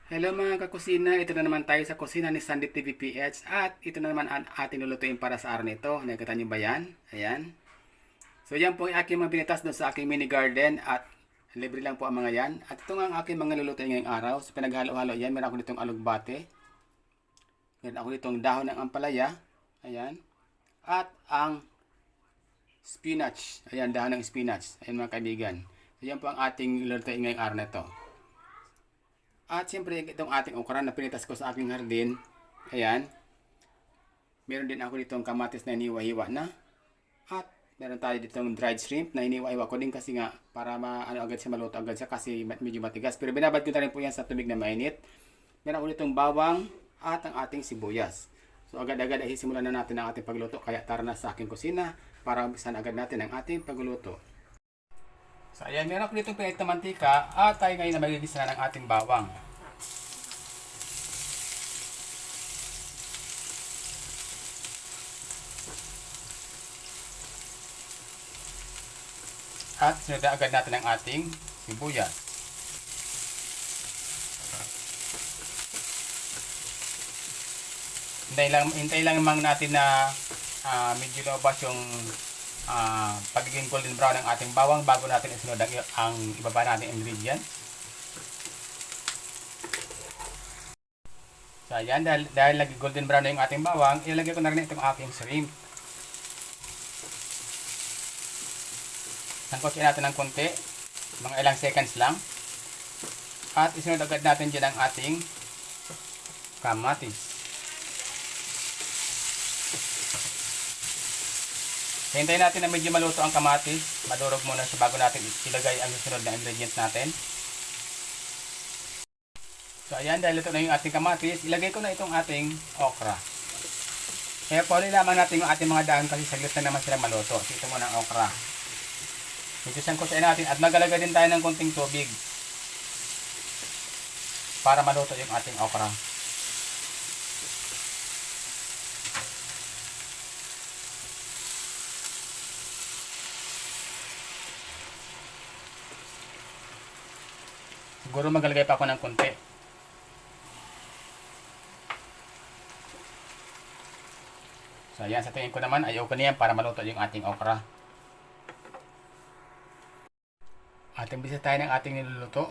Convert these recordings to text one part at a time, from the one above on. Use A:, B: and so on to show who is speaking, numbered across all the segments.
A: Hello mga kakusina, ito na naman tayo sa kusina ni Sandy TVPH at ito na naman ang ating lulutuin para sa araw nito. Nakikita niyo ba yan? Ayan. So yan po ang aking mga binitas doon sa aking mini garden at libre lang po ang mga yan. At ito nga ang aking mga lulutuin ngayong araw. So pinaghalo-halo yan, meron ako ditong alugbate. Meron ako ditong dahon ng ampalaya. Ayan. At ang spinach. Ayan, dahon ng spinach. Ayan mga kaibigan. So yan po ang ating lulutuin ngayong araw na ito. At siyempre itong ating okra na pinitas ko sa aking hardin. Ayan. Meron din ako ditong kamatis na iniwa-hiwa na. At meron tayo ditong dried shrimp na iniwa-hiwa ko din kasi nga para agad siya maluto agad siya kasi medyo matigas. Pero binabad ko na rin po yan sa tubig na mainit. Meron ako ditong bawang at ang ating sibuyas. So agad-agad ay simulan na natin ang ating pagluto. Kaya tara na sa aking kusina para umpisan agad natin ang ating pagluto. So ayan, meron ako ditong pinit na mantika at tayo ngayon na magigisa na ng ating bawang. At sunod na agad natin ang ating sibuyas. Hintay lang mang natin na medyo lumabas yung pagiging golden brown ng ating bawang bago natin isunod ang ibaba natin ingredient. So ayan, dahil lagi golden brown na yung ating bawang, ilalagay ko na rin itong aking shrimp. Sangkotsin natin ng konti, mga ilang seconds lang. At isunod agad natin dyan ang ating kamatis. Hintayin natin na medyo maluto ang kamatis. Madurog muna siya bago natin ilagay ang susunod na ingredients natin. So ayan, dahil ito na yung ating kamatis, ilagay ko na itong ating okra. Kaya puli lamang natin yung ating mga dahon kasi saglit na naman sila maluto. So ito muna ang okra. Medyo sangkotsin natin at maglalagay din tayo ng konting tubig para maluto yung ating okra. Siguro maglalagay pa ako ng konti. So ayan, sa tingin ko naman ayaw ko na yan para maluto yung ating okra. At umpisa tayo ng ating niluluto.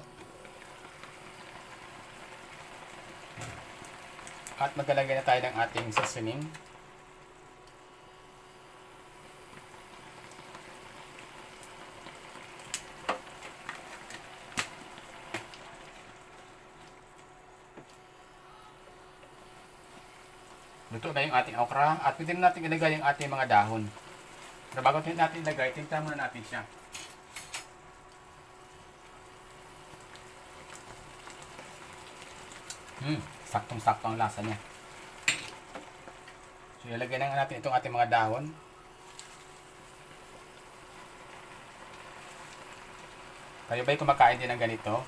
A: At maglalagay na tayo ng ating seasoning. Luto na yung ating okra at pwede natin ilagay yung ating mga dahon. Pero bago natin ilagay, timpla muna natin siya. Saktong-sakto ang lasa niya. So ilagay na natin itong ating mga dahon. Kayo ba'y kumakain din ng ganito?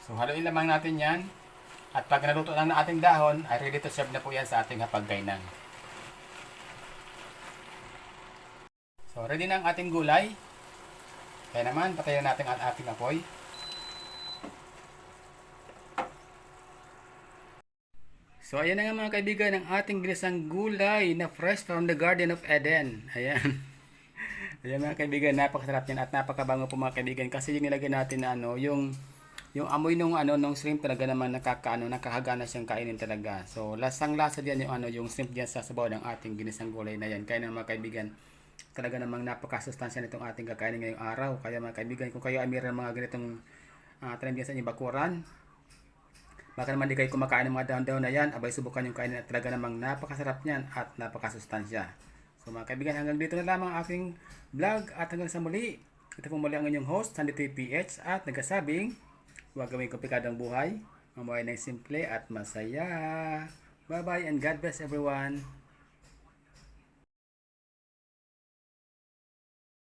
A: So haluin lamang natin yan. At pag naluto lang na ating dahon, ay ready to serve na po yan sa ating hapagkainan. So ready na ang ating gulay. Kaya naman, patayin natin ang ating apoy. So ayan na nga mga kaibigan ang ating ginisang gulay na fresh from the Garden of Eden. Ayan. Ayan mga kaibigan, napakasarap yan at napakabango po mga kaibigan kasi yung nilagay natin na yung amoy nung shrimp talaga naman nakakagana siyang kainin talaga. So lasang-lasa diyan yung shrimp diyan sa sabaw ng ating ginisang gulay na yan. Kaya naman mga kaibigan, talaga namang napakasustansya nitong ating kakainin ngayong araw. Kaya mga kaibigan, kung kayo ay mayroon mga ganitong tanim sa inyong bakuran, baka naman di kayo kumakain ng mga dahon-dahon na yan, abay subukan yung kainin at talaga namang napakasarap niyan at napakasustansya. So mga kaibigan, hanggang dito na lamang aking vlog at hanggang sa muli. Ito po muli ang inyong host, Sandy TVPH at nagkasabing, huwag gawing komplikadong buhay, mamuhay ng simple at masaya. Bye bye and God bless everyone.